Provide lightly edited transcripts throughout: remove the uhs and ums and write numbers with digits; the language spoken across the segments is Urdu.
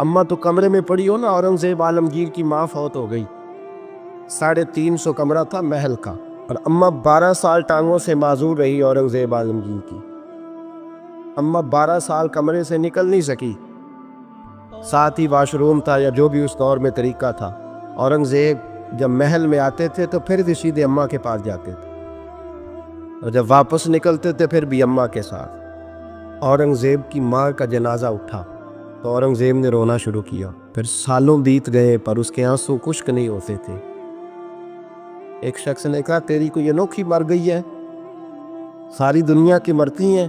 اماں تو کمرے میں پڑی ہو نا، اورنگزیب عالمگیر کی ماں فوت ہو گئی، 350 کمرہ تھا محل کا، اور اماں 12 سال ٹانگوں سے معذور رہی اورنگزیب عالمگیر کی۔ اماں 12 سال کمرے سے نکل نہیں سکی، ساتھ ہی واش روم تھا یا جو بھی اس دور میں طریقہ تھا۔ اورنگزیب جب محل میں آتے تھے تو پھر بھی سیدھے اماں کے پاس جاتے تھے، اور جب واپس نکلتے تھے پھر بھی اماں کے ساتھ۔ اورنگزیب کی ماں کا جنازہ اٹھا تو اورنگزیب نے رونا شروع کیا، پھر سالوں بیت گئے پر اس کے آنسو خشک نہیں ہوتے تھے۔ ایک شخص نے کہا تیری کوئی انوکھی مر گئی ہے، ساری دنیا کی مرتی ہیں؟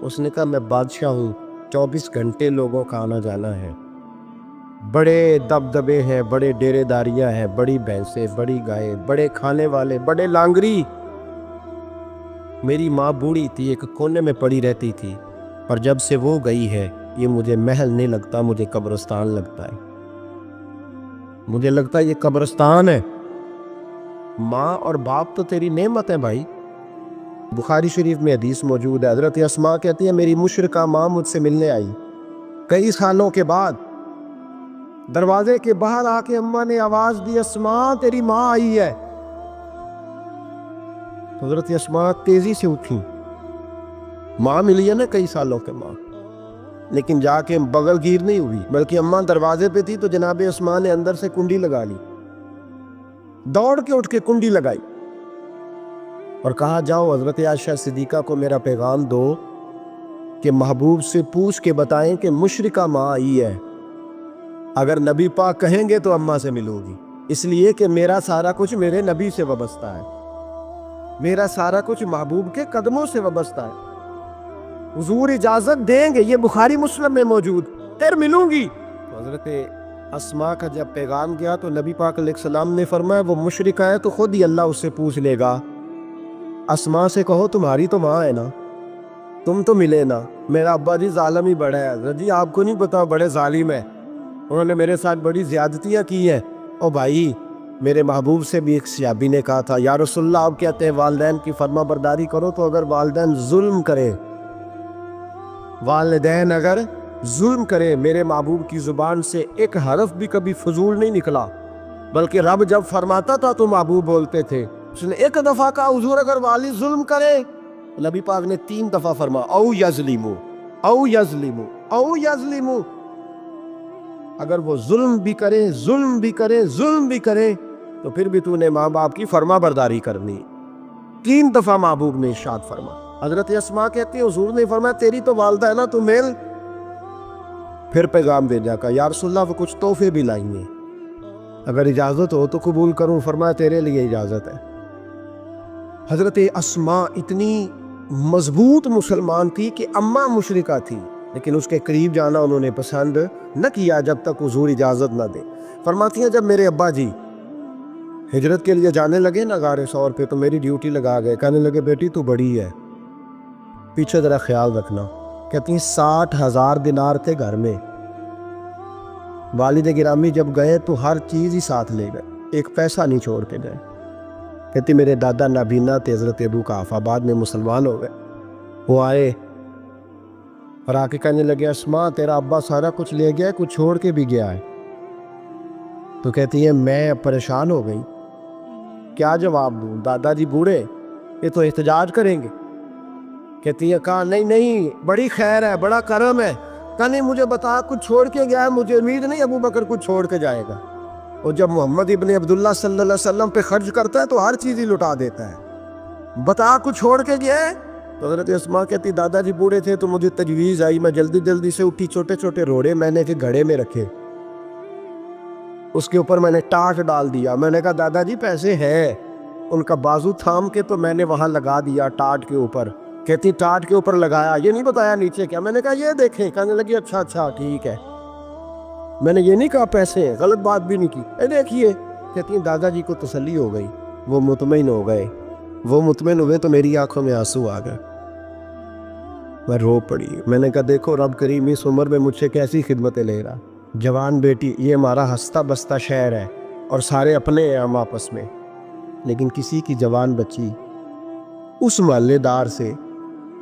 اس نے کہا میں بادشاہ ہوں، 24 گھنٹے لوگوں کا آنا جانا ہے، بڑے دبدبے ہیں، بڑے ڈیرے داریاں ہیں، بڑی بھینسیں، بڑی گائے، بڑے کھانے والے، بڑے لانگری۔ میری ماں بوڑھی تھی، ایک کونے میں پڑی رہتی تھی، پر جب سے وہ گئی ہے یہ مجھے محل نہیں لگتا، مجھے قبرستان لگتا ہے، مجھے لگتا ہے یہ قبرستان ہے۔ ماں اور باپ تو تیری نعمت ہے بھائی۔ بخاری شریف میں حدیث موجود ہے، حضرت اسماء کہتی ہے میری مشرکہ ماں مجھ سے ملنے آئی کئی سالوں کے بعد، دروازے کے باہر آ کے اماں نے آواز دی اسماء تیری ماں آئی ہے۔ حضرت اسماء تیزی سے اٹھی، ماں ملی ہے نا کئی سالوں کے بعد، لیکن جا کے بغل گیر نہیں ہوئی، بلکہ اماں دروازے پہ تھی تو جناب اسماء نے اندر سے کنڈی لگا لی، دوڑ کے اٹھ کے کنڈی لگائی اور کہا جاؤ حضرت عائشہ صدیقہ کو میرا پیغام دو کہ محبوب سے پوچھ کے بتائیں کہ مشرکہ ماں آئی ہے، اگر نبی پاک کہیں گے تو اماں سے ملو گی، اس لیے کہ میرا سارا کچھ میرے نبی سے وابستہ ہے، میرا سارا کچھ محبوب کے قدموں سے وابستہ ہے، حضور اجازت دیں گے، یہ بخاری مسلم میں موجود، پھر ملوں گی۔ تو حضرت اسماء کا جب پیغام گیا تو نبی پاک علیہ السلام نے فرمایا وہ مشرکہ ہے تو خود ہی اللہ اس سے پوچھ لے گا، اسماء سے کہو تمہاری تو ماں ہے نا، تم تو ملے نا، میرا ابا جی ظالم ہی بڑا ہے، حضرت جی آپ کو نہیں پتا بڑے ظالم ہے، انہوں نے میرے ساتھ بڑی زیادتیاں کی ہیں۔ او بھائی میرے محبوب سے بھی ایک صحابی نے کہا تھا یا رسول اللہ آپ کہتے ہیں والدین کی فرما برداری کرو، تو اگر والدین ظلم کرے، والدین اگر ظلم کرے، میرے محبوب کی زبان سے ایک حرف بھی کبھی فضول نہیں نکلا، بلکہ رب جب فرماتا تھا تو محبوب بولتے تھے، اس نے ایک دفعہ کہا حضور اگر والد ظلم کرے، نبی پاک نے 3 دفعہ فرما او یظلمو او یظلمو او یظلمو، اگر وہ ظلم بھی کرے ظلم بھی کرے ظلم بھی کرے تو پھر بھی تو نے ماں باپ کی فرما برداری کرنی۔ 3 دفعہ محبوب نے ارشاد فرما۔ حضرت اسماء کہتی ہے حضور نے فرمایا تیری تو والدہ ہے نا تو مل، پھر پیغام بھیجا کہ یا رسول اللہ وہ کچھ تحفے بھی لائیں گے، اگر اجازت ہو تو قبول کروں، فرمایا تیرے لیے اجازت ہے۔ حضرت اسماء اتنی مضبوط مسلمان تھی کہ اماں مشرکہ تھی، لیکن اس کے قریب جانا انہوں نے پسند نہ کیا جب تک حضور اجازت نہ دے۔ فرماتی ہیں جب میرے ابا جی ہجرت کے لیے جانے لگے نا غار ثور پہ تو میری ڈیوٹی لگا گئے، کہنے لگے بیٹی تو بڑی ہے، پیچھے ذرا خیال رکھنا۔ کہتی ہیں 60,000 دینار تھے گھر میں، والد گرامی جب گئے تو ہر چیز ہی ساتھ لے گئے، ایک پیسہ نہیں چھوڑ کے گئے۔ کہتی میرے دادا نابینا تھے حضرت ابو قحافہ، بعد میں مسلمان ہو گئے، وہ آئے اور آ کے کہنے لگے اسماء تیرا ابا سارا کچھ لے گیا ہے، کچھ چھوڑ کے بھی گیا ہے۔ تو کہتی ہے میں پریشان ہو گئی، کیا جواب دوں، دادا جی بوڑھے یہ تو احتجاج کریں گے۔ کہتی ہے کہا نہیں نہیں بڑی خیر ہے، بڑا کرم ہے، کہا نہیں مجھے بتا کچھ چھوڑ کے گیا ہے، مجھے امید نہیں ابو بکر کچھ چھوڑ کے جائے گا، اور جب محمد ابن عبداللہ صلی اللہ علیہ وسلم پہ خرچ کرتا ہے تو ہر چیز ہی لٹا دیتا ہے، بتا کچھ چھوڑ کے گیا ہے۔ تو حضرت اسماء کہتی دادا جی بوڑھے تھے تو مجھے تجویز آئی، میں جلدی جلدی سے اٹھی، چھوٹے چھوٹے روڑے میں نے گھڑے میں رکھے، اس کے اوپر میں نے ٹاٹ ڈال دیا، میں نے کہا دادا جی پیسے ہیں، ان کا بازو تھام کے تو میں نے وہاں لگا دیا ٹاٹ کے اوپر۔ کہتی ٹاٹ کے اوپر لگایا، یہ نہیں بتایا نیچے کیا، میں نے کہا یہ دیکھیں، کہنے لگی اچھا اچھا ٹھیک ہے، میں نے یہ نہیں کہا پیسے ہیں، غلط بات بھی نہیں کی، اے دیکھیے۔ کہتی ہیں دادا جی کو تسلی ہو گئی، وہ مطمئن ہو گئے، وہ مطمئن ہوئے تو میری آنکھوں میں آنسو آ گئے، میں رو پڑی۔ میں نے کہا دیکھو رب کریم اس عمر میں مجھ سے کیسی خدمتیں لے رہا، جوان بیٹی، یہ ہمارا ہستا بستا شہر ہے اور سارے اپنے ہیں ہم آپس میں، لیکن کسی کی جوان بچی اس محلے دار سے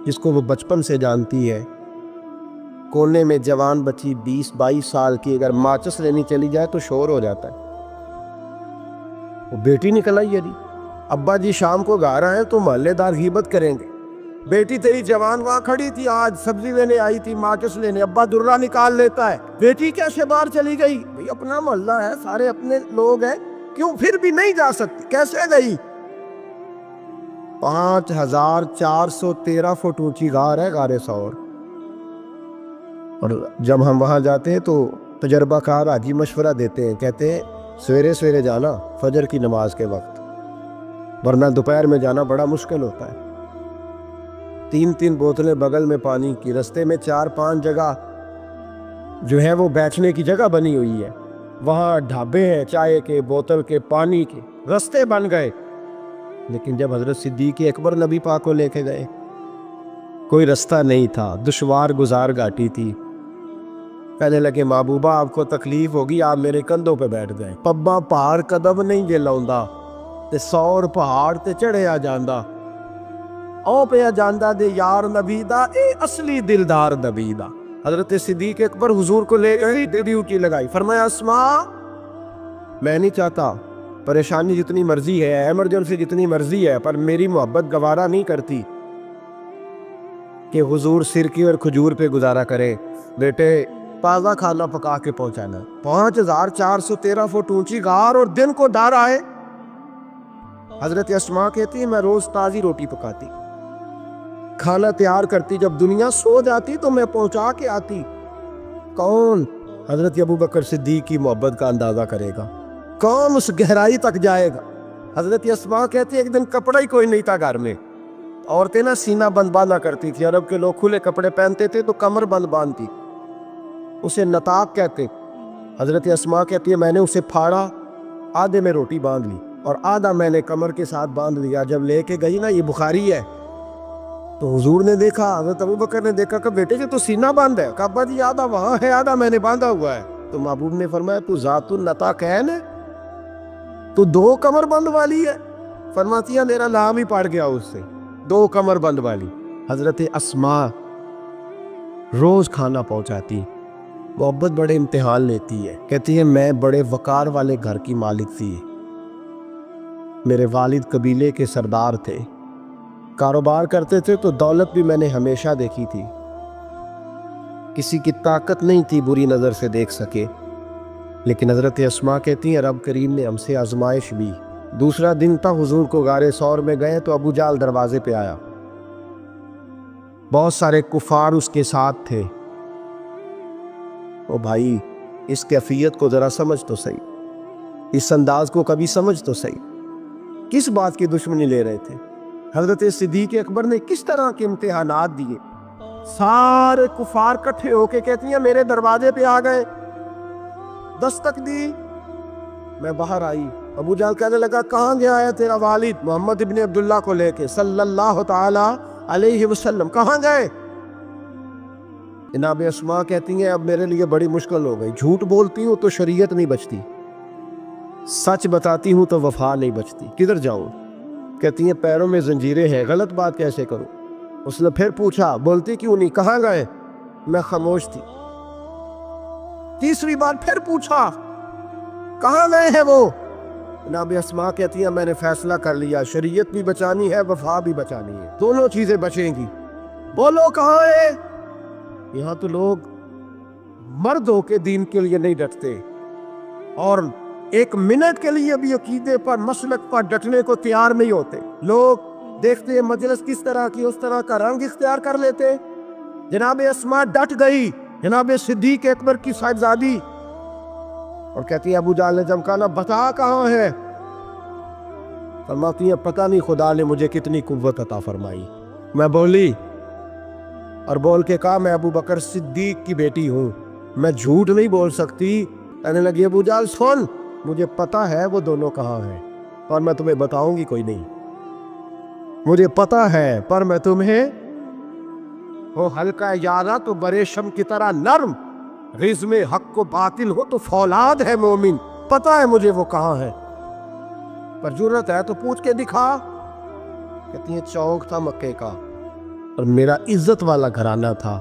جس کو وہ بچپن سے جانتی ہے، کونے میں جوان بچی 20-22 سال کی اگر ماچس لینی چلی جائے تو شور ہو جاتا ہے. وہ بیٹی نکل آئی ہے جی، ابا جی شام کو گھر آئے تو محلے دار غیبت کریں گے. بیٹی تیری جوان وہاں کھڑی تھی، آج سبزی لینے آئی تھی ماچس لینے، ابا درا نکال لیتا ہے. بیٹی کیسے باہر چلی گئی؟ بھئی اپنا محلہ ہے، سارے اپنے لوگ ہیں، کیوں پھر بھی نہیں جا سکتی؟ کیسے گئی؟ 5413 فٹ اونچی غار ہے غار ثور. اور جب ہم وہاں جاتے ہیں تو تجربہ کار حاجی مشورہ دیتے ہیں، کہتے ہیں سویرے سویرے جانا فجر کی نماز کے وقت، ورنہ دوپہر میں جانا بڑا مشکل ہوتا ہے. 3 بوتلیں بغل میں پانی کی، رستے میں 4-5 جگہ جو ہے وہ بیٹھنے کی جگہ بنی ہوئی ہے، وہاں ڈھابے ہیں چائے کے، بوتل کے، پانی کے، رستے بن گئے. لیکن جب حضرت صدیق اکبر نبی پاک کو لے کے گئے کوئی رستہ نہیں تھا، دشوار گزار گھاٹی تھی. کہنے لگے محبوبہ آپ کو تکلیف ہوگی، آپ میرے کندھوں پہ بیٹھ گئے. پبا پہاڑ قدم نہیں جے لاؤندا تے 100 پہاڑ تے چڑھیا جاندا، او پیا جاندا دے یار نبی دا، اے اصلی دلدار نبی دا. حضرت صدیق اکبر حضور کو لے گئی، ڈیوٹی لگائی، فرمایا اسماء میں نہیں چاہتا، پریشانی جتنی مرضی ہے، ایمرجنسی جتنی مرضی ہے، پر میری محبت گوارا نہیں کرتی کہ حضور سرکی اور کھجور پہ گزارا کرے. بیٹے تازہ کھانا پکا کے پہنچانا. 5413 فٹ اونچی غار اور دن کو ڈر آئے. حضرت اسماء کہتی ہے میں روز تازی روٹی پکاتی، کھانا تیار کرتی، جب دنیا سو جاتی تو میں پہنچا کے آتی. کون حضرت ابوبکر صدیق کی محبت کا اندازہ کرے گا؟ کون اس گہرائی تک جائے گا؟ حضرت اسماء کہتی ہے ایک دن کپڑا ہی کوئی نہیں تھا گھر میں، عورتیں نا سینہ بند باندھا کرتی تھی، عرب کے لوگ کھلے کپڑے پہنتے تھے تو کمر بند باندھتی، اسے نطاق کہتے. حضرت اسماء کہتی ہے میں نے اسے پھاڑا، آدھے میں روٹی باندھ لی اور آدھا میں نے کمر کے ساتھ باندھ لیا. جب لے کے گئی نا، یہ بخاری ہے، تو حضور نے دیکھا، حضرت ابوبکر نے دیکھا کہ بیٹے تو سینہ باندھ ہے. کہا ابا جی آدھا وہاں ہے، آدھا میں نے باندھا ہوا ہے. تو محبوب نے فرمایا تو ذات النطاقین ہے، تو 2 کمر بند والی ہے. فرماتی ہے میرا نام ہی پڑ گیا اس سے، 2 کمر بند والی. حضرت اسماء روز کھانا پہنچاتی، محبت بڑے امتحان لیتی ہے. کہتی ہے میں بڑے وقار والے گھر کی مالک تھی، میرے والد قبیلے کے سردار تھے، کاروبار کرتے تھے تو دولت بھی میں نے ہمیشہ دیکھی تھی، کسی کی طاقت نہیں تھی بری نظر سے دیکھ سکے. لیکن حضرت اسماء کہتی ہیں رب کریم نے ہم سے آزمائش بھی. دوسرا دن تھا، حضور کو غار ثور میں گئے تو ابو جہل دروازے پہ آیا، بہت سارے کفار اس کے ساتھ تھے. او بھائی اس کیفیت کو ذرا سمجھ تو صحیح، اس انداز کو کبھی سمجھ تو صحیح، کس بات کی دشمنی لے رہے تھے؟ حضرت صدیق اکبر نے کس طرح کے امتحانات دیے؟ سارے کفار کٹھے ہو کے کہتی ہیں میرے دروازے پہ آ گئے، دستک دی، میں باہر آئی. ابو جہل کہنے لگا کہاں گیا ہے تیرا والد محمد ابن عبداللہ کو لے کے صلی اللہ تعالی علیہ وسلم، کہاں گئے؟ جناب اسماء کہتی ہیں اب میرے لیے بڑی مشکل ہو گئی، جھوٹ بولتی ہوں تو شریعت نہیں بچتی، سچ بتاتی ہوں تو وفا نہیں بچتی، کدھر جاؤں؟ کہتی ہیں پیروں میں زنجیریں ہیں، غلط بات کیسے کروں؟ اس نے پھر پوچھا بولتی کیوں نہیں، کہاں گئے؟ میں خاموش تھی. تیسری بار پھر پوچھا کہاں گئے ہیں وہ؟ جناب اسماء کہتی ہیں میں نے فیصلہ کر لیا، شریعت بھی بچانی ہے، وفا بھی بچانی ہے، دونوں چیزیں بچیں گی. بولو کہاں ہے؟ یہاں تو لوگ مرد ہو کے دین کے لیے نہیں ڈٹتے، اور 1 منٹ کے لیے بھی عقیدے پر مسلک پر ڈٹنے کو تیار نہیں ہوتے. لوگ دیکھتے ہیں مجلس کس طرح کی، اس طرح کا رنگ اختیار کر لیتے. جناب اسماء ڈٹ گئی، جناب صدیق اکبر کی صاحبزادی، اور کہتی ہے ابو جہل نے جب کہا بتا کہاں ہے؟ فرماتی ہیں پتہ نہیں خدا نے مجھے کتنی قوت عطا فرمائی. میں بولی اور بول کے کہا میں ابو بکر صدیق کی بیٹی ہوں، میں جھوٹ نہیں بول سکتی. کہنے لگی ابو جہل سن، مجھے پتا ہے وہ دونوں کہاں ہیں، اور میں تمہیں بتاؤں گی کوئی نہیں، مجھے پتا ہے، پر میں تمہیں ہو ہلکا یارا تو بریشم کی طرح نرم، رزم حق کو باطل ہو تو فولاد ہے مومن. پتا ہے مجھے وہ کہاں ہے، پر جرت ہے تو پوچھ کے دکھا. کہتی ہیں چوک تھا مکے کا اور میرا عزت والا گھرانہ تھا،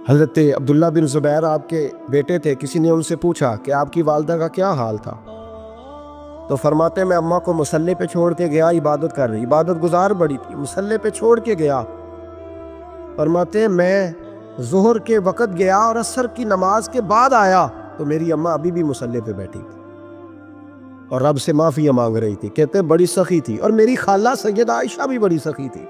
حضرت عبداللہ بن زبیر آپ کے بیٹے تھے. کسی نے ان سے پوچھا کہ آپ کی والدہ کا کیا حال تھا؟ تو فرماتے میں اماں کو مصلے پہ چھوڑ کے گیا, عبادت کر رہی, عبادت گزار بڑی تھی, مصلے پہ چھوڑ کے گیا. فرماتے میں ظہر کے وقت گیا اور عصر کی نماز کے بعد آیا تو میری اماں ابھی بھی مصلے پہ بیٹھی تھی اور رب سے معافی مانگ رہی تھی. کہتے ہیں بڑی سخی تھی, اور میری خالہ سیدہ عائشہ بھی بڑی سخی تھی.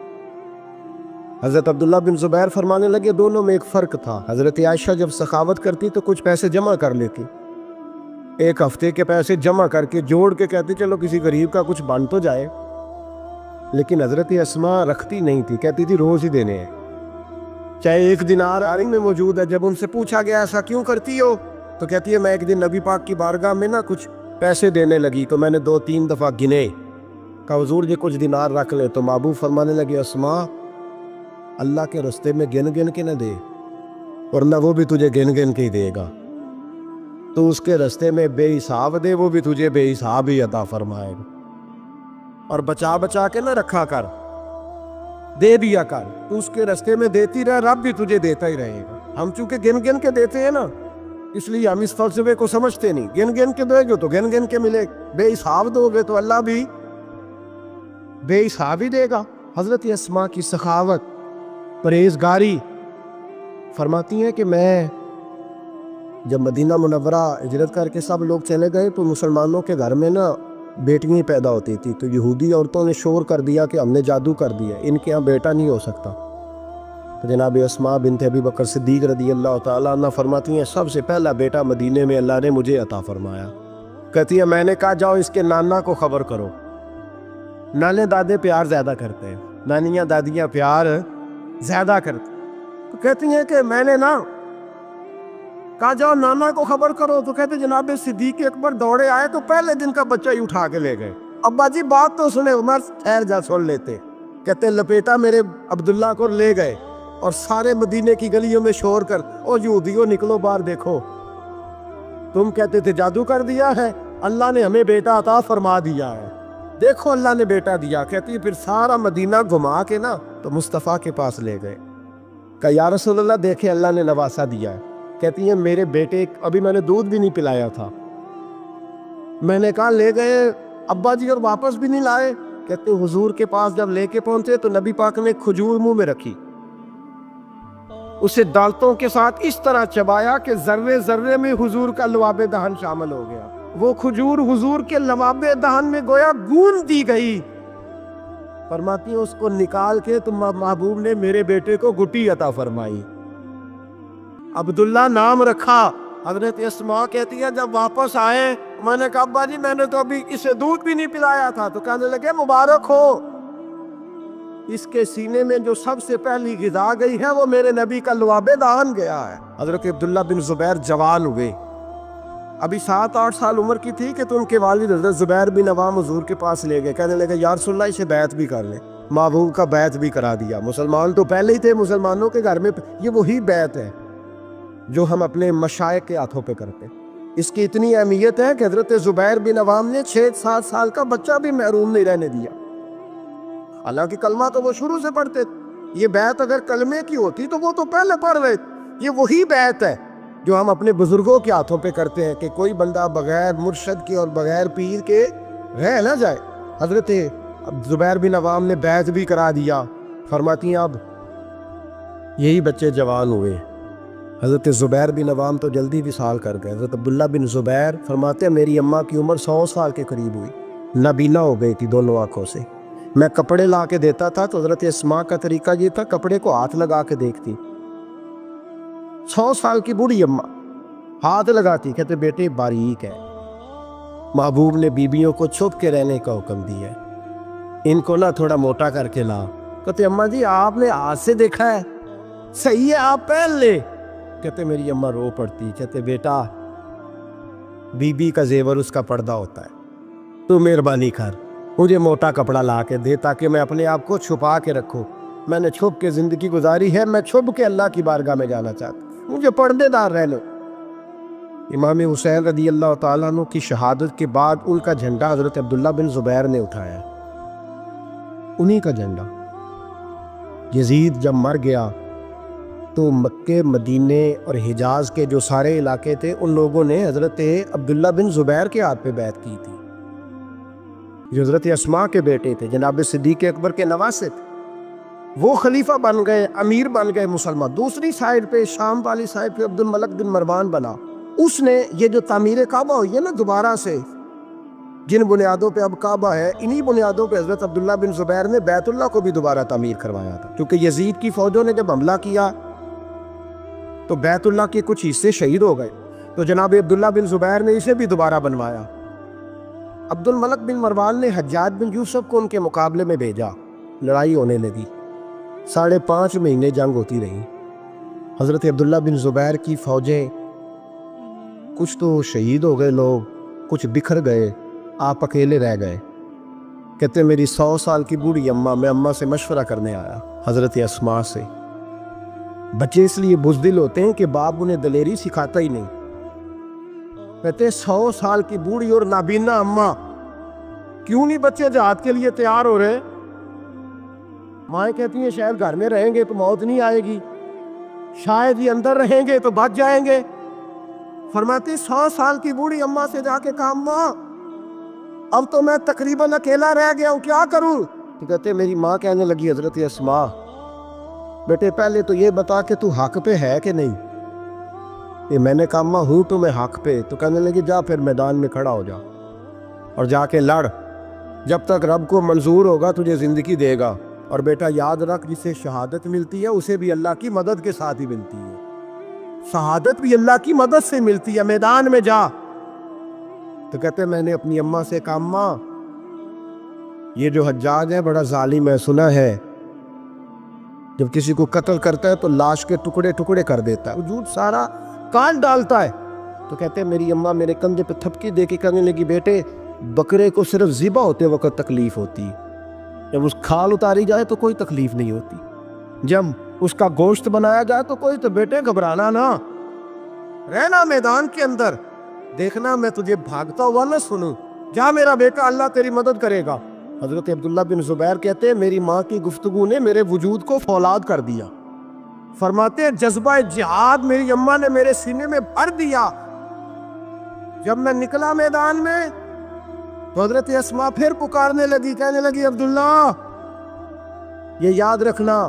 حضرت عبداللہ بن زبیر فرمانے لگے دونوں میں ایک فرق تھا. حضرت عائشہ جب سخاوت کرتی تو کچھ پیسے جمع کر لیتی, ایک ہفتے کے پیسے جمع کر کے جوڑ کے کہتی چلو کسی غریب کا کچھ بن تو جائے. لیکن حضرت اسماء رکھتی نہیں تھی, کہتی تھی روز ہی دینے ہیں, چاہے ایک دینار آرنگ میں موجود ہے. جب ان سے پوچھا گیا ایسا کیوں کرتی ہو تو کہتی ہے میں ایک دن نبی پاک کی بارگاہ میں نا کچھ پیسے دینے لگی تو میں نے 2-3 دفعہ گنے, کہا حضور جی کچھ دینار رکھ لے. تو محبوب فرمانے لگے اسماء اللہ کے رستے میں گن گن کے نہ دے, ورنہ وہ بھی تجھے گن گن کے ہی دے گا. تو اس کے رستے میں بے حساب دے, وہ بھی تجھے بے حساب ہی عطا فرمائے گا. اور بچا بچا کے نہ رکھا کر, دے دیا کر. تو اس کے رستے میں دیتی رہ, رب بھی تجھے دیتا ہی رہے گا. ہم چونکہ گن گن کے دیتے ہیں نا, اس لیے ہم اس فلسفے کو سمجھتے نہیں. گن گن کے دو گے تو گن گن کے ملے, بے حساب دو گے تو اللہ بھی بے حساب ہی دے گا. حضرت اسماء کی سخاوت, پرہیزگاری. فرماتی ہیں کہ میں جب مدینہ منورہ ہجرت کر کے سب لوگ چلے گئے تو مسلمانوں کے گھر میں نا بیٹیاں پیدا ہوتی تھی. تو یہودی عورتوں نے شور کر دیا کہ ہم نے جادو کر دیا, ان کے ہاں بیٹا نہیں ہو سکتا. تو جناب اسماء بنت ابی بکر صدیق رضی اللہ تعالیٰ عنہ فرماتی ہیں سب سے پہلا بیٹا مدینے میں اللہ نے مجھے عطا فرمایا. کہتی ہے میں نے کہا جاؤ اس کے نانا کو خبر کرو. نانے دادے پیار زیادہ کرتے ہیں, نانیاں دادیاں پیار زیادہ کرتے. تو کہتی ہیں کہ میں نے نا کہا جاؤ نانا کو خبر کرو. تو کہتے جناب صدیق اکبر دوڑے آئے تو پہلے دن کا بچہ ہی اٹھا کے لے گئے. ابا جی بات تو سنے, عمر ٹھہر جا سن لیتے. کہتے لپیٹا میرے عبداللہ کو لے گئے اور سارے مدینے کی گلیوں میں شور کر او یہودیوں نکلو باہر دیکھو, تم کہتے تھے جادو کر دیا ہے, اللہ نے ہمیں بیٹا عطا فرما دیا ہے, دیکھو اللہ نے بیٹا دیا. کہتی پھر سارا مدینہ گھما کے نا تو مصطفیٰ کے پاس لے گئے. کہا یا رسول اللہ دیکھے اللہ نے نواسا دیا ہے. کہتی ہیں میرے بیٹے ابھی میں نے دودھ بھی نہیں پلایا تھا, میں نے کہا لے گئے ابا جی اور واپس بھی نہیں لائے. کہتے حضور کے پاس جب لے کے پہنچے تو نبی پاک نے کھجور منہ میں رکھی, اسے دانتوں کے ساتھ اس طرح چبایا کہ ذرے ذرے میں حضور کا لعاب دہن شامل ہو گیا. وہ کھجور حضور کے لعاب دہن میں گویا گون دی گئی. فرماتی ہیں اس کو نکال کے تو محبوب نے میرے بیٹے کو گٹی عطا فرمائی, عبداللہ نام رکھا. حضرت اسماء کہتی ہے جب واپس آئے میں نے کہا ابا جی میں نے تو ابھی اسے دودھ بھی نہیں پلایا تھا. تو کہنے لگے مبارک ہو, اس کے سینے میں جو سب سے پہلی غذا گئی ہے وہ میرے نبی کا لعاب دہن گیا ہے. حضرت عبداللہ بن زبیر جوان ہوئے, ابھی 7-8 سال عمر کی تھی کہ تو ان کے والد حضرت زبیر بن عوام حضور کے پاس لے گئے. کہنے لگے یا رسول اللہ اسے بیعت بھی کر لیں. محبوب کا بیعت بھی کرا دیا. مسلمان تو پہلے ہی تھے, مسلمانوں کے گھر میں یہ وہی بیعت ہے جو ہم اپنے مشائخ کے ہاتھوں پہ کرتے. اس کی اتنی اہمیت ہے کہ حضرت زبیر بن عوام نے 6-7 سال کا بچہ بھی محروم نہیں رہنے دیا. حالانکہ کلمہ تو وہ شروع سے پڑھتے تھے. یہ بیعت اگر کلمے کی ہوتی تو وہ تو پہلے پڑھ رہے تھے. یہ وہی بیعت ہے جو ہم اپنے بزرگوں کے ہاتھوں پہ کرتے ہیں کہ کوئی بندہ بغیر مرشد کے اور بغیر پیر کے رہ نہ جائے. حضرت زبیر بن عوام نے بیعت بھی کرا دیا. فرماتی ہیں اب یہی بچے جوان ہوئے. حضرت زبیر بن عوام تو جلدی وصال کر گئے. حضرت عبداللہ بن زبیر فرماتے ہیں میری اماں کی عمر 100 سال کے قریب ہوئی, نابینا ہو گئی تھی دونوں آنکھوں سے. میں کپڑے لا کے دیتا تھا تو حضرت اسماء کا طریقہ یہ تھا کپڑے کو ہاتھ لگا کے دیکھتی. 100 سال کی بوڑھی اماں ہاتھ لگاتی, کہتے بیٹے باریک ہے. محبوب نے بیبیوں کو چھپ کے رہنے کا حکم دیا ہے, ان کو نہ تھوڑا موٹا کر کے لا. کہتے اماں جی آپ نے ہاتھ سے دیکھا ہے, صحیح ہے آپ پہن لے. کہتے میری اماں رو پڑتی. کہتے بیٹا بی بی کا زیور اس کا پردہ ہوتا ہے, تو مہربانی کر مجھے موٹا کپڑا لا کے دے تاکہ میں اپنے آپ کو چھپا کے رکھوں. میں نے چھپ کے زندگی گزاری ہے, میں چھپ کے اللہ کی بارگاہ میں جانا چاہتا ہوں, مجھے پردے دار رہنے. امام حسین رضی اللہ تعالیٰ عنہ کی شہادت کے بعد ان کا جھنڈا حضرت عبداللہ بن زبیر نے اٹھایا, انہی کا جھنڈا. یزید جب مر گیا تو مکے مدینے اور حجاز کے جو سارے علاقے تھے ان لوگوں نے حضرت عبداللہ بن زبیر کے ہاتھ پہ بیعت کی تھی، جو حضرت اسماء کے بیٹے تھے، جناب صدیق اکبر کے نواسے تھے۔ وہ خلیفہ بن گئے، امیر بن گئے مسلمان۔ دوسری سائڈ پہ شام والی سائڈ پہ عبد الملک بن مروان بنا۔ اس نے یہ جو تعمیر کعبہ ہوئی ہے نا دوبارہ سے، جن بنیادوں پہ اب کعبہ ہے، انہی بنیادوں پہ حضرت عبداللہ بن زبیر نے بیت اللہ کو بھی دوبارہ تعمیر کروایا تھا، کیونکہ یزید کی فوجوں نے جب حملہ کیا تو بیت اللہ کے کچھ حصے شہید ہو گئے، تو جناب عبداللہ بن زبیر نے اسے بھی دوبارہ بنوایا۔ عبد الملک بن مروان نے حجاج بن یوسف کو ان کے مقابلے میں بھیجا، لڑائی ہونے لگی، 5.5 مہینے جنگ ہوتی رہی۔ حضرت عبداللہ بن زبیر کی فوجیں کچھ تو شہید ہو گئے، لوگ کچھ بکھر گئے، آپ اکیلے رہ گئے۔ کہتے میری 100 سال کی بوڑھی اماں، میں اماں سے مشورہ کرنے آیا، حضرت اسماء سے۔ بچے اس لیے بزدل ہوتے ہیں کہ باپ انہیں دلیری سکھاتا ہی نہیں۔ کہتے 100 سال کی بوڑھی اور نابینا اماں، کیوں نہیں بچے جہاد کے لیے تیار ہو رہے؟ مائیں کہتی ہیں شاید گھر میں رہیں گے تو موت نہیں آئے گی، شاید ہی اندر رہیں گے تو بچ جائیں گے۔ فرماتی 100 سال کی بوڑھی اماں سے جا کے کہا اماں اب تو میں تقریباً اکیلا رہ گیا ہوں، کیا کروں؟ تو کہتے میری ماں کہنے لگی حضرت اسماء بیٹے پہلے تو یہ بتا کہ تو حق پہ ہے کہ نہیں؟ کہ میں نے کہا اماں ہوں تو میں حق پہ۔ تو کہنے لگی جا پھر میدان میں کھڑا ہو جا اور جا کے لڑ، جب تک رب کو منظور ہوگا تجھے زندگی دے گا، اور بیٹا یاد رکھ جسے شہادت ملتی ہے اسے بھی اللہ کی مدد کے ساتھ ہی ملتی ہے، شہادت بھی اللہ کی مدد سے ملتی ہے، میدان میں جا۔ تو کہتے میں نے اپنی اماں سے کہا اماں یہ جو حجاج ہے بڑا ظالم ہے، سنا ہے جب کسی کو قتل کرتا ہے تو لاش کے ٹکڑے ٹکڑے کر دیتا ہے، وجود سارا کاٹ ڈالتا ہے۔ تو کہتے میری اماں میرے کندھے پہ تھپکی دے کے کہنے لگی بیٹے بکرے کو صرف ذبح ہوتے وقت تکلیف ہوتی ہے، جب اس کھال اتاری جائے تو کوئی تکلیف نہیں ہوتی، جب اس کا گوشت بنایا جائے تو کوئی، تو بیٹے گھبرانا نہ، رہنا میدان کے اندر، دیکھنا میں تجھے بھاگتا ہوا نہ سنوں، جا میرا بیٹا اللہ تیری مدد کرے گا۔ حضرت عبداللہ بن زبیر کہتے ہیں میری ماں کی گفتگو نے میرے وجود کو فولاد کر دیا۔ فرماتے ہیں جذبہ جہاد میری اماں نے میرے سینے میں بھر دیا۔ جب میں نکلا میدان میں تو حضرت اسماء پھر پکارنے لگی، کہنے لگی عبداللہ یہ یاد رکھنا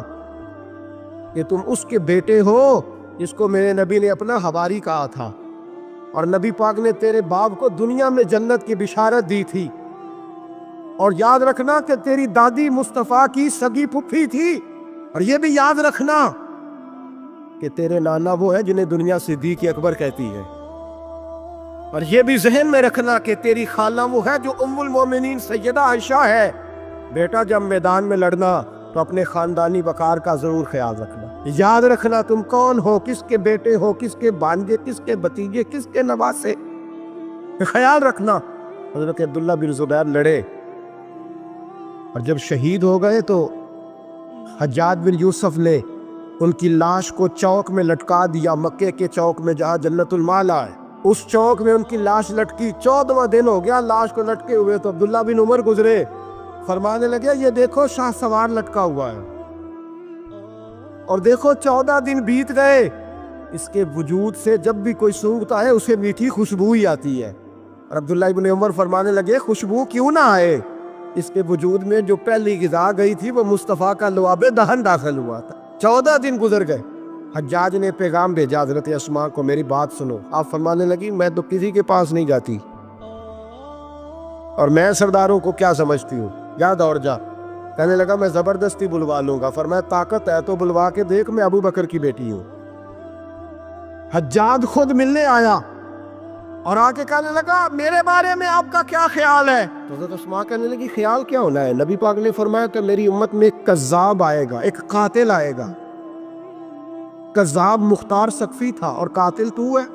کہ تم اس کے بیٹے ہو جس کو میرے نبی نے اپنا حواری کہا تھا، اور نبی پاک نے تیرے باپ کو دنیا میں جنت کی بشارت دی تھی، اور یاد رکھنا کہ تیری دادی مصطفیٰ کی سگی پھپھی تھی، اور یہ بھی یاد رکھنا کہ تیرے نانا وہ ہے جنہیں دنیا صدیق اکبر کہتی ہے، اور یہ بھی ذہن میں رکھنا کہ تیری خالہ وہ ہے جو ام المومنین سیدہ عائشہ ہے۔ بیٹا جب میدان میں لڑنا تو اپنے خاندانی وقار کا ضرور خیال رکھنا، یاد رکھنا تم کون ہو، کس کے بیٹے ہو، کس کے بھانجے، کس کے بھتیجے، کس کے نواسے، خیال رکھنا۔ حضرت عبداللہ بن زبیر لڑے اور جب شہید ہو گئے تو حجاج بن یوسف نے ان کی لاش کو چوک میں لٹکا دیا، مکے کے چوک میں جہاں جنت المالا ہے، اس چوک میں ان کی لاش لٹکی۔ 14واں دن ہو گیا لاش کو لٹکے ہوئے، تو عبداللہ بن عمر گزرے، فرمانے لگے یہ دیکھو شاہ سوار لٹکا ہوا ہے، اور دیکھو 14 دن بیت گئے، اس کے وجود سے جب بھی کوئی سونگتا ہے اسے میٹھی خوشبو ہی آتی ہے۔ اور عبداللہ بن عمر فرمانے لگے خوشبو کیوں نہ آئے، اس کے وجود میں جو پہلی غذا گئی تھی وہ مصطفیٰ کا لعاب دہن داخل ہوا تھا۔ 14 دن گزر گئے، حجاج نے پیغام بھیجا حضرت اسماء کو میری بات سنو۔ آپ فرمانے لگی میں تو کسی کے پاس نہیں جاتی، اور میں سرداروں کو کیا سمجھتی ہوں، جا دوڑ جا۔ کہنے لگا میں زبردستی بلوا لوں گا۔ فرمایا طاقت ہے تو بلوا کے دیکھ، میں ابو بکر کی بیٹی ہوں۔ حجاج خود ملنے آیا اور آ کے کہنے لگا میرے بارے میں آپ کا کیا خیال ہے؟ تو حضرت اسماء کہنے لگی خیال کیا ہونا ہے، نبی پاک نے فرمایا کہ میری امت میں ایک کذاب آئے گا، ایک قاتل آئے گا۔ کذاب مختار سقفی تھا اور قاتل تو ہے۔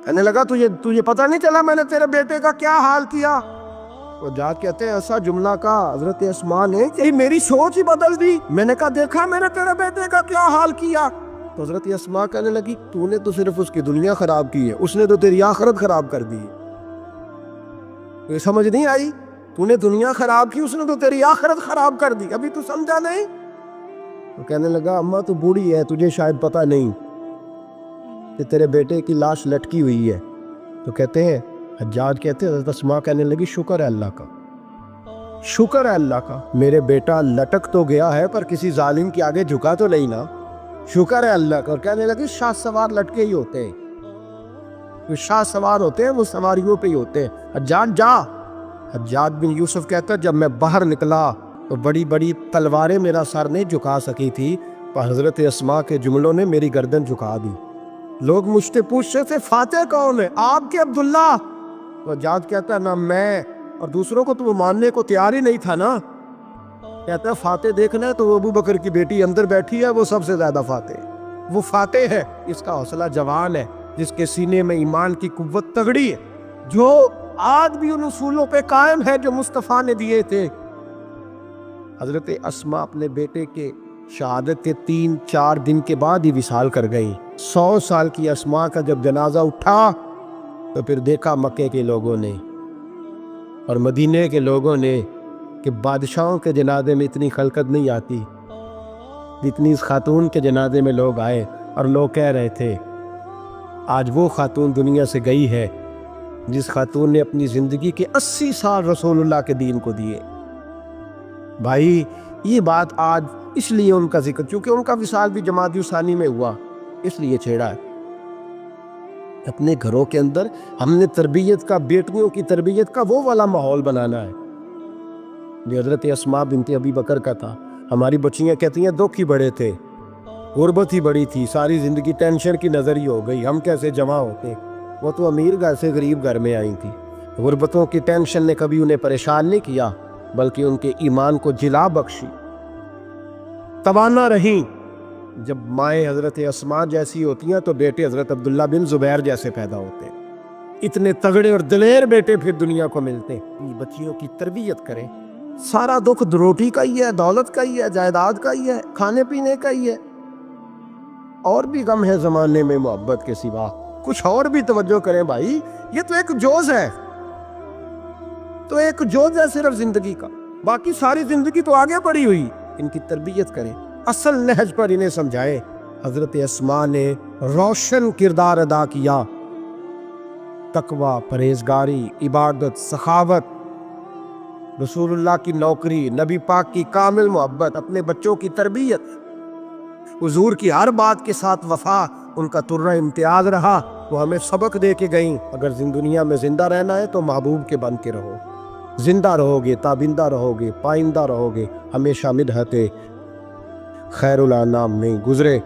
کہنے لگا تجھے پتہ نہیں چلا میں نے تیرے بیٹے کا کیا حال کیا؟ وہ جا کہتے ہیں ایسا جملہ کا حضرت اسماء نے کہ میری سوچ ہی بدل دی، میں نے کہا دیکھا میں نے تیرے بیٹے کا کیا حال کیا؟ تو حضرت اسماء کہنے لگی تو نے تو صرف اس کی دنیا خراب کی ہے، اس نے تو تیری آخرت خراب کر دی ہے۔ یہ سمجھ نہیں آئی؟ تو نے دنیا خراب کی، اس نے تو تیری آخرت خراب کر دی، ابھی تو سمجھا نہیں؟ تو کہنے لگا اماں تو بوڑھی ہے، تجھے شاید پتہ نہیں کہ تیرے بیٹے کی لاش لٹکی ہوئی ہے۔ تو کہتے ہیں حجاج کہتے ہیں حضرت اسماء کہنے لگی شکر ہے اللہ کا، شکر ہے اللہ کا، میرے بیٹا لٹک تو گیا ہے پر کسی ظالم کے آگے جھکا تو نہیں نا، شکر ہے اللہ کا۔ اور کہنے لگی شاہ سوار لٹکے ہی ہوتے ہیں، جو شاہ سوار ہوتے ہیں وہ سواریوں پہ ہی ہوتے ہیں، حجاج جا۔ حجاج بن یوسف کہتا ہے جب میں باہر نکلا تو بڑی بڑی تلواریں میرا سر نہیں جھکا سکی تھی، پر حضرت اسماء کے جملوں نے میری گردن جھکا دی۔ لوگ مجھ سے پوچھتے تھے فاتح کون ہے؟ آپ کے عبداللہ۔ تو حجاج کہتا ہے نہ میں اور دوسروں کو تو وہ ماننے کو تیار ہی نہیں تھا نا۔ کہتا ہے فاتح دیکھنا ہے تو وہ ابو بکر کی بیٹی اندر بیٹھی ہے، وہ سب سے زیادہ فاتح، وہ فاتح ہے، اس کا حوصلہ جوان ہے، جس کے سینے میں ایمان کی قوت تگڑی ہے، جو آج بھی ان اصولوں پہ قائم ہے جو مصطفیٰ نے دیے تھے۔ حضرت اسماء اپنے بیٹے کے شہادت کے 3-4 دن کے بعد ہی وصال کر گئی۔ 100 سال کی اسماء کا جب جنازہ اٹھا تو پھر دیکھا مکے کے لوگوں نے اور مدینے کے لوگوں نے کہ بادشاہوں کے جنازے میں اتنی خلقت نہیں آتی جتنی اس خاتون کے جنازے میں لوگ آئے، اور لوگ کہہ رہے تھے آج وہ خاتون دنیا سے گئی ہے جس خاتون نے اپنی زندگی کے 80 سال رسول اللہ کے دین کو دیے۔ بھائی یہ بات آج اس لیے ان کا ذکر، چونکہ ان کا وصال بھی جمادی الثانی میں ہوا، اس لیے چھیڑا ہے۔ اپنے گھروں کے اندر ہم نے تربیت کا، بیٹیوں کی تربیت کا وہ والا ماحول بنانا ہے جو حضرت اسماء بنت ابی بکر کا تھا۔ ہماری بچیاں کہتی ہیں دکھ ہی بڑے تھے، غربت ہی بڑی تھی، ساری زندگی ٹینشن کی نظر ہی ہو گئی، ہم کیسے جمع ہوتے۔ وہ تو امیر گھر سے غریب گھر میں آئی تھی، غربتوں کی ٹینشن نے کبھی انہیں پریشان نہیں کیا بلکہ ان کے ایمان کو جلا بخشی، توانا رہیں۔ جب مائیں حضرت اسماء جیسی ہوتی ہیں تو بیٹے حضرت عبداللہ بن زبیر جیسے پیدا ہوتے ہیں۔ اتنے تگڑے اور دلیر بیٹے پھر دنیا کو ملتے ہیں۔ بچیوں کی تربیت کریں، سارا دکھ روٹی کا ہی ہے، دولت کا ہی ہے، جائیداد کا ہی ہے، کھانے پینے کا ہی ہے، اور بھی غم ہے زمانے میں محبت کے سوا، کچھ اور بھی توجہ کریں بھائی، یہ تو ایک جوز ہے، تو ایک جوز ہے صرف زندگی کا، باقی ساری زندگی تو آگے پڑی ہوئی۔ ان کی تربیت کریں، اصل نہج پر انہیں سمجھائیں۔ حضرت اسماء نے روشن کردار ادا کیا، تقوی، پرہیزگاری، عبادت، سخاوت، رسول اللہ کی نوکری، نبی پاک کی کامل محبت، اپنے بچوں کی تربیت، حضور کی ہر بات کے ساتھ وفا ان کا ترہ امتیاز رہا۔ وہ ہمیں سبق دے کے گئیں اگر دنیا میں زندہ رہنا ہے تو محبوب کے بن کے رہو، زندہ رہو گے، تابندہ رہو گے، پائندہ رہو گے، ہمیشہ مدحت خیر الانام میں گزرے۔